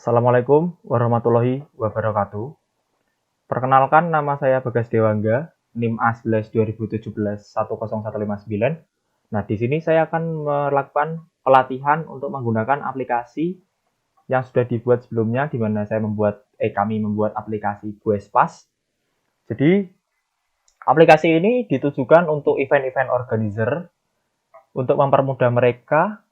Assalamualaikum warahmatullahi wabarakatuh. Perkenalkan, nama saya Bagas Dewangga, NIM A11 2017 10159. Nah, di sini saya akan melakukan pelatihan untuk menggunakan aplikasi yang sudah dibuat sebelumnya, di mana kami membuat aplikasi Guespas. Jadi, aplikasi ini ditujukan untuk event-event organizer untuk mempermudah mereka.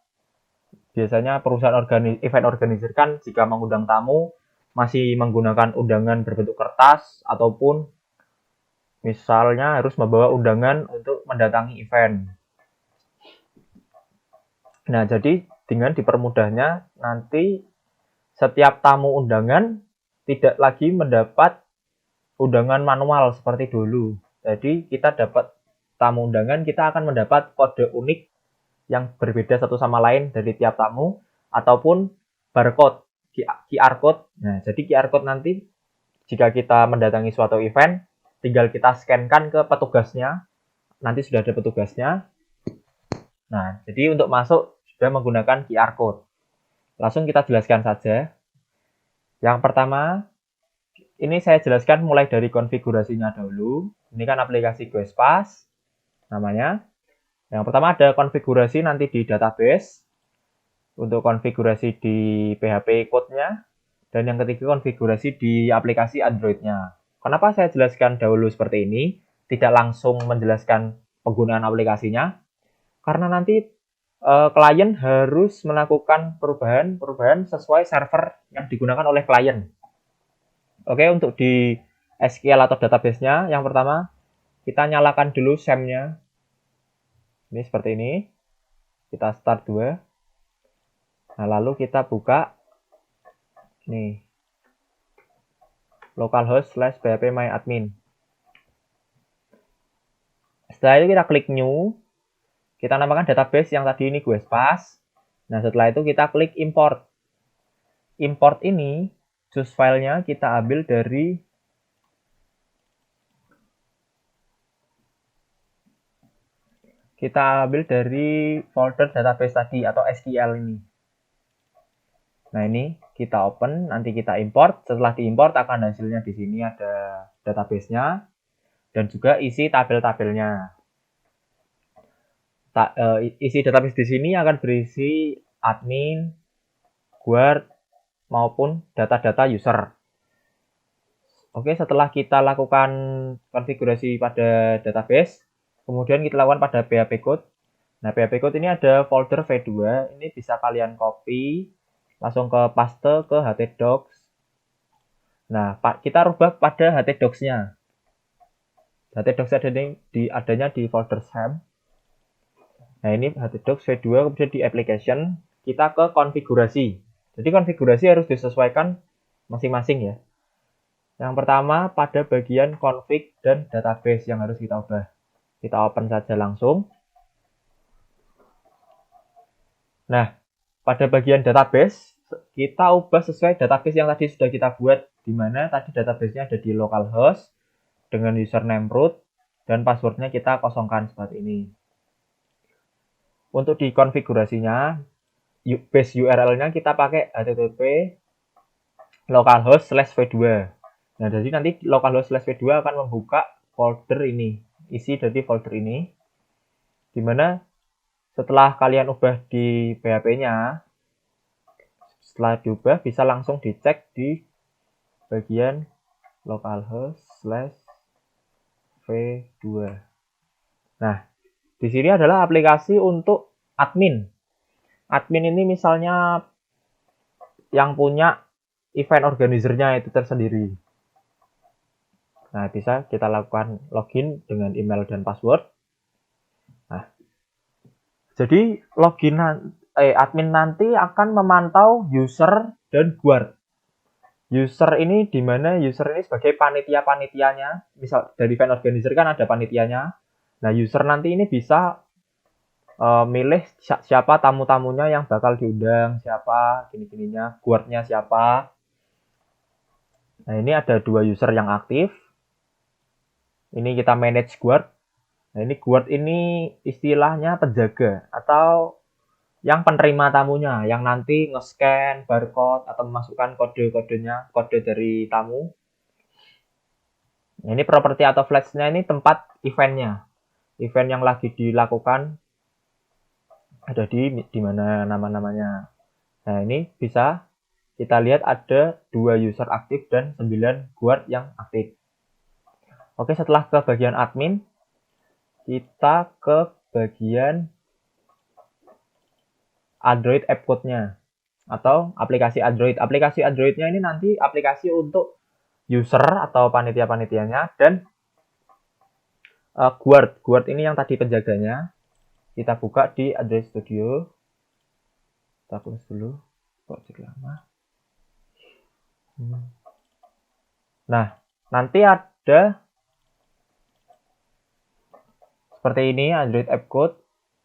Biasanya perusahaan event organizer kan jika mengundang tamu masih menggunakan undangan berbentuk kertas ataupun misalnya harus membawa undangan untuk mendatangi event. Nah, jadi dengan dipermudahnya nanti setiap tamu undangan tidak lagi mendapat undangan manual seperti dulu. Jadi kita dapat tamu undangan, kita akan mendapat kode unik yang berbeda satu sama lain dari tiap tamu ataupun barcode QR code. Nah, jadi QR code nanti jika kita mendatangi suatu event tinggal kita scan-kan ke petugasnya. Nanti sudah ada petugasnya. Nah, jadi untuk masuk sudah menggunakan QR code. Langsung kita jelaskan saja. Yang pertama, ini saya jelaskan mulai dari konfigurasinya dahulu. Ini kan aplikasi Guespas namanya. Yang pertama ada konfigurasi nanti di database, untuk konfigurasi di PHP code-nya, dan yang ketiga konfigurasi di aplikasi Android-nya. Kenapa saya jelaskan dahulu seperti ini, tidak langsung menjelaskan penggunaan aplikasinya? Karena nanti klien harus melakukan perubahan sesuai server yang digunakan oleh klien. Oke, untuk di SQL atau database-nya, yang pertama kita nyalakan dulu SAM-nya. Ini seperti ini. Kita start 2. Nah, lalu kita buka nih localhost/phpMyAdmin. Setelah itu kita klik new. Kita namakan database yang tadi ini Guespas. Nah, setelah itu kita klik import. Import ini source filenya kita ambil dari folder database tadi atau SQL ini. Nah, ini kita open, nanti kita import. Setelah diimport akan hasilnya di sini ada database-nya dan juga isi tabel-tabelnya. Isi database di sini akan berisi admin, guard, maupun data-data user. Oke, setelah kita lakukan konfigurasi pada database, kemudian kita lakukan pada PHP code. Nah, PHP code ini ada folder V2, ini bisa kalian copy, langsung ke paste ke htdocs. Nah, kita rubah pada htdocs-nya. Htdocs adanya di folder SAM. Nah, ini htdocs V2, kemudian di application, kita ke konfigurasi. Jadi konfigurasi harus disesuaikan masing-masing ya. Yang pertama pada bagian config dan database yang harus kita ubah. Kita open saja langsung. Nah, pada bagian database, kita ubah sesuai database yang tadi sudah kita buat, di mana tadi database-nya ada di localhost dengan username root dan passwordnya kita kosongkan seperti ini. Untuk di konfigurasinya, base URL-nya kita pakai http localhost/v2. Nah, jadi nanti localhost/v2 akan membuka folder ini, isi dari folder ini, dimana setelah kalian ubah di PHP-nya, setelah diubah bisa langsung dicek di bagian localhost/v2. Nah, di sini adalah aplikasi untuk admin. Admin ini misalnya yang punya event organizer-nya itu tersendiri. Nah, bisa kita lakukan login dengan email dan password. Nah, jadi admin nanti akan memantau user dan guard. User ini di mana user ini sebagai panitia-panitianya. Misal dari event organizer kan ada panitianya. Nah, user nanti ini bisa milih siapa tamu-tamunya yang bakal diundang, siapa gini-gininya, guardnya siapa. Nah, ini ada 2 user yang aktif. Ini kita manage guard. Nah, ini guard ini istilahnya penjaga atau yang penerima tamunya, yang nanti nge-scan barcode atau memasukkan kode-kodenya, kode dari tamu. Nah, ini properti atau flash-nya ini tempat eventnya. Event yang lagi dilakukan ada di mana nama-namanya. Nah, ini bisa kita lihat ada 2 user aktif dan 9 guard yang aktif. Oke, setelah ke bagian admin, kita ke bagian Android app code-nya atau aplikasi Android. Aplikasi Android-nya ini nanti aplikasi untuk user atau panitia-panitianya dan guard. Guard ini yang tadi penjaganya. Kita buka di Android Studio. Kita close dulu. Kok cek lama. Nah, nanti ada seperti ini Android app code.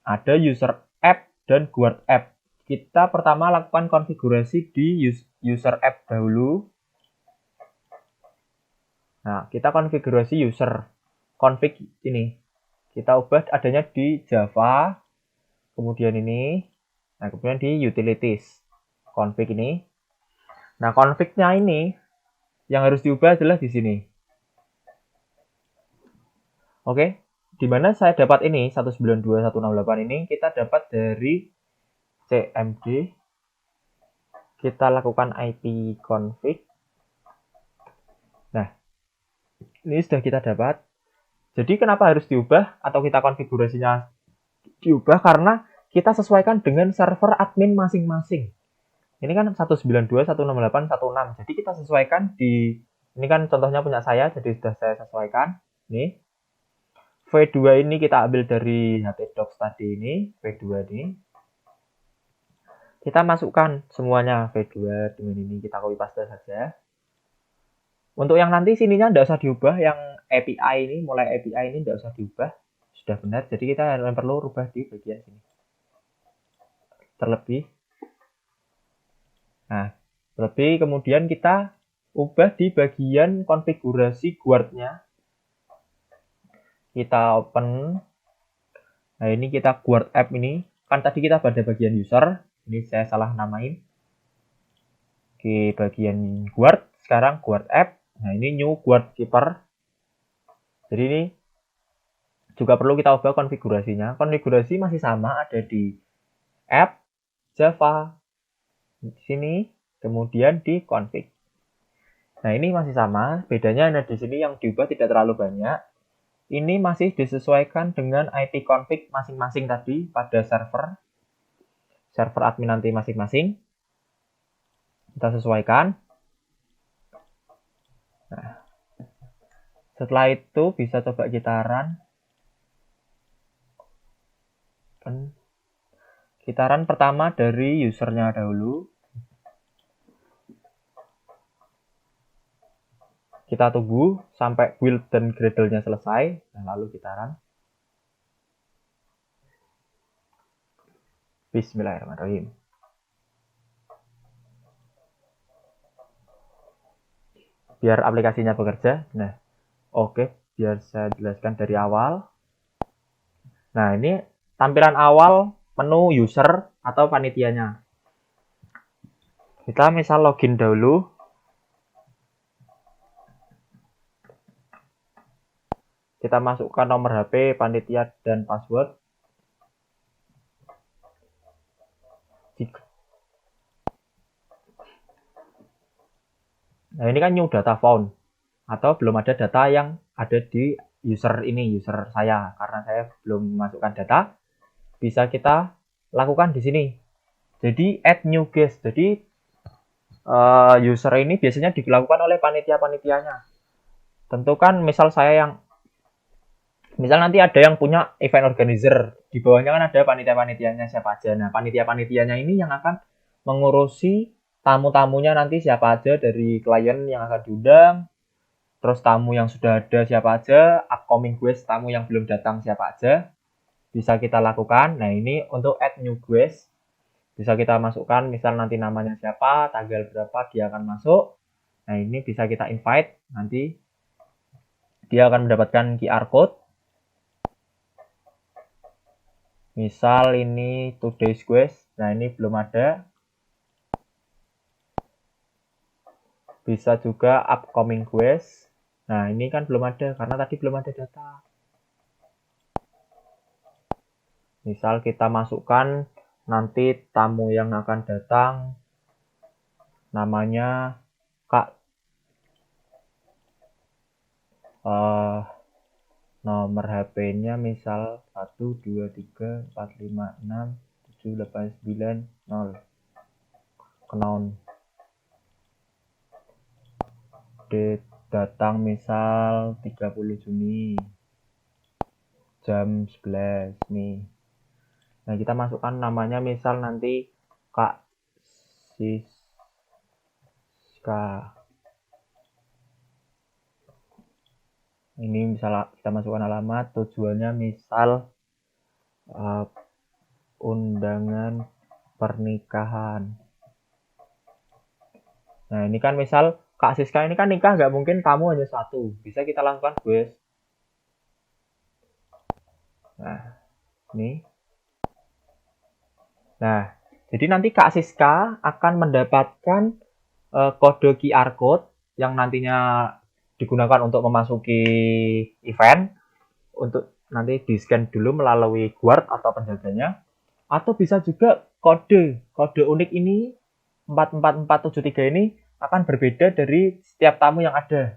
Ada user app dan guard app. Kita pertama lakukan konfigurasi di user app dahulu. Nah, kita konfigurasi user config ini. Kita ubah adanya di Java, kemudian ini, nah kemudian di utilities config ini. Nah, config-nya ini yang harus diubah adalah di sini. Oke, di mana saya dapat ini 192.168 ini kita dapat dari cmd. Kita lakukan ipconfig. Nah, ini sudah kita dapat. Jadi kenapa harus diubah atau kita konfigurasinya diubah? Karena kita sesuaikan dengan server admin masing-masing. Ini kan 192.168.16. Jadi kita sesuaikan di ini kan contohnya punya saya, jadi sudah saya sesuaikan. Nih. V2 ini kita ambil dari htdocs tadi ini, V2 ini. Kita masukkan semuanya V2 dengan ini kita copy paste saja. Untuk yang nanti sininya tidak usah diubah, yang API ini, mulai API ini tidak usah diubah. Sudah benar, jadi kita hanya perlu rubah di bagian sini. Terlebih. Nah, terlebih kemudian kita ubah di bagian konfigurasi guard-nya. Kita open. Nah, ini kita guard app ini. Kan tadi kita pada bagian user. Ini saya salah namain. Oke, bagian guard. Sekarang guard app. Nah, ini new guard keeper. Jadi ini juga perlu kita ubah konfigurasinya. Konfigurasi masih sama, ada di app, Java, di sini, kemudian di config. Nah, ini masih sama. Bedanya ada di sini yang diubah tidak terlalu banyak. Ini masih disesuaikan dengan IP config masing-masing tadi pada server admin nanti masing-masing. Kita sesuaikan. Nah, setelah itu bisa coba kita run. Kita run pertama dari usernya dahulu. Kita tunggu sampai build dan Gradle-nya selesai. Nah, lalu kita run. Bismillahirrahmanirrahim. Biar aplikasinya bekerja. Nah, oke. Biar saya jelaskan dari awal. Nah, ini tampilan awal menu user atau panitianya. Kita misal login dahulu. Kita masukkan nomor HP, panitia, dan password. Nah, ini kan new data found. Atau belum ada data yang ada di user ini, user saya. Karena saya belum memasukkan data. Bisa kita lakukan di sini. Jadi, add new guest. Jadi, user ini biasanya dilakukan oleh panitia-panitianya. Tentukan misal saya yang misal nanti ada yang punya event organizer, di bawahnya kan ada panitia-panitianya siapa aja. Nah, panitia-panitianya ini yang akan mengurusi tamu-tamunya nanti siapa aja dari klien yang akan diundang, terus tamu yang sudah ada siapa aja, upcoming guest tamu yang belum datang siapa aja, bisa kita lakukan. Nah, ini untuk add new guest, bisa kita masukkan misal nanti namanya siapa, tanggal berapa dia akan masuk. Nah, ini bisa kita invite, nanti dia akan mendapatkan QR code. Misal ini today's quest. Nah, ini belum ada. Bisa juga upcoming quest. Nah, ini kan belum ada karena tadi belum ada data. Misal kita masukkan nanti tamu yang akan datang namanya Kak, nomor HP-nya misal 123456789 kenaun. Datang misal 30 Juni jam 11 nih. Nah, kita masukkan namanya misal nanti Kak Siska. Ini misal kita masukkan alamat, tujuannya misal undangan pernikahan. Nah, ini kan misal Kak Siska ini kan nikah, nggak mungkin tamu hanya satu. Bisa kita lakukan quest. Nah, ini. Nah, jadi nanti Kak Siska akan mendapatkan kode QR code yang nantinya digunakan untuk memasuki event, untuk nanti di-scan dulu melalui guard atau penjaganya, atau bisa juga kode unik ini 44473 ini akan berbeda dari setiap tamu yang ada.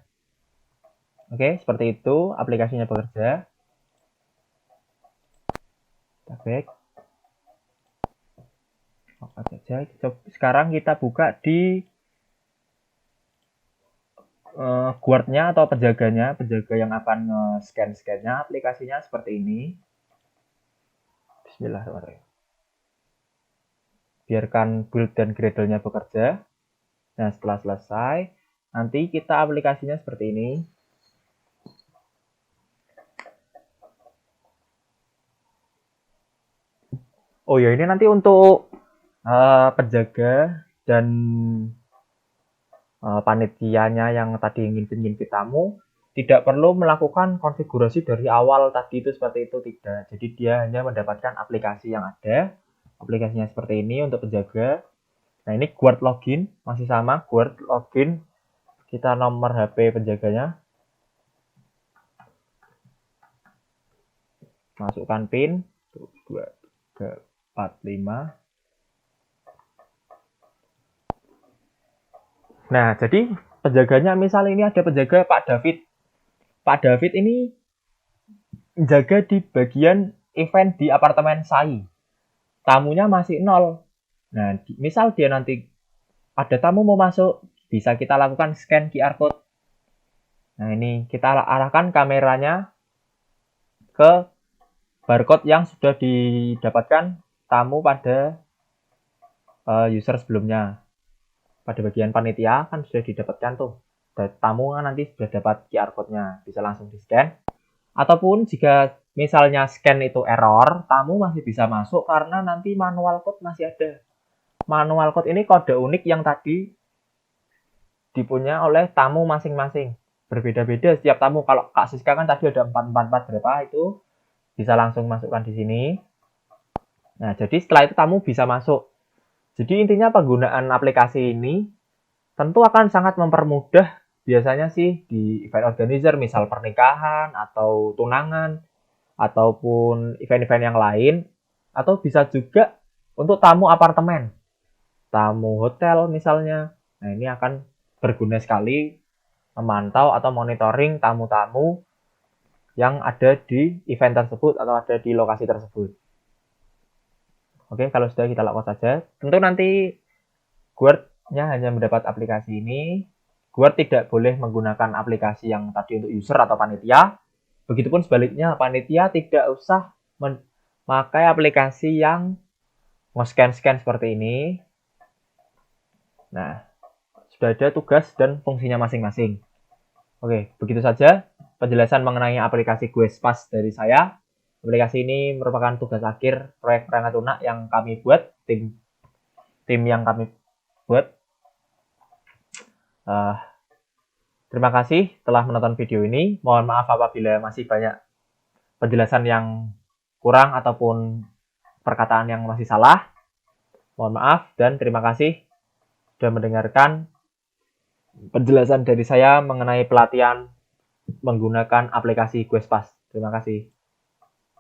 Oke, seperti itu aplikasinya bekerja. Kita back. Apa saja. Sekarang kita buka di guardnya atau penjaga yang akan nge-scan-scannya. Aplikasinya seperti ini. Bismillahirrahmanirrahim. Biarkan build dan gradle-nya bekerja. Nah, setelah selesai, nanti kita aplikasinya seperti ini. Oh ya, ini nanti untuk penjaga dan panitianya yang tadi ingin tamu tidak perlu melakukan konfigurasi dari awal tadi itu seperti itu, tidak. Jadi dia hanya mendapatkan aplikasi yang ada. Aplikasinya seperti ini untuk penjaga. Nah, ini guard login masih sama, guard login. Kita nomor HP penjaganya. Masukkan PIN 2 3 4 5. Nah, jadi penjaganya misal ini ada penjaga Pak David. Pak David ini menjaga di bagian event di apartemen Sai. Tamunya masih 0. Nah, misal dia nanti ada tamu mau masuk, bisa kita lakukan scan QR code. Nah, ini kita arahkan kameranya ke barcode yang sudah didapatkan tamu pada user sebelumnya. Pada bagian panitia kan sudah didapatkan tuh. Tamu kan nanti sudah dapat QR code-nya, bisa langsung di-scan. Ataupun jika misalnya scan itu error, tamu masih bisa masuk karena nanti manual code masih ada. Manual code ini kode unik yang tadi dipunya oleh tamu masing-masing. Berbeda-beda setiap tamu. Kalau Kak Siska kan tadi ada 444 berapa itu bisa langsung masukkan di sini. Nah, jadi setelah itu tamu bisa masuk. Jadi intinya penggunaan aplikasi ini tentu akan sangat mempermudah biasanya sih di event organizer, misal pernikahan atau tunangan ataupun event-event yang lain, atau bisa juga untuk tamu apartemen, tamu hotel misalnya. Nah, ini akan berguna sekali memantau atau monitoring tamu-tamu yang ada di event tersebut atau ada di lokasi tersebut. Oke, kalau sudah kita lakukan saja. Tentu nanti Guard-nya hanya mendapat aplikasi ini. Guard tidak boleh menggunakan aplikasi yang tadi untuk user atau panitia. Begitupun sebaliknya, panitia tidak usah memakai aplikasi yang nge-scan-scan seperti ini. Nah, sudah ada tugas dan fungsinya masing-masing. Oke, begitu saja penjelasan mengenai aplikasi GoesPass dari saya. Aplikasi ini merupakan tugas akhir proyek perangkat lunak yang kami buat, tim yang kami buat. Terima kasih telah menonton video ini. Mohon maaf apabila masih banyak penjelasan yang kurang ataupun perkataan yang masih salah, mohon maaf dan terima kasih sudah mendengarkan penjelasan dari saya mengenai pelatihan menggunakan aplikasi Quespas. Terima kasih.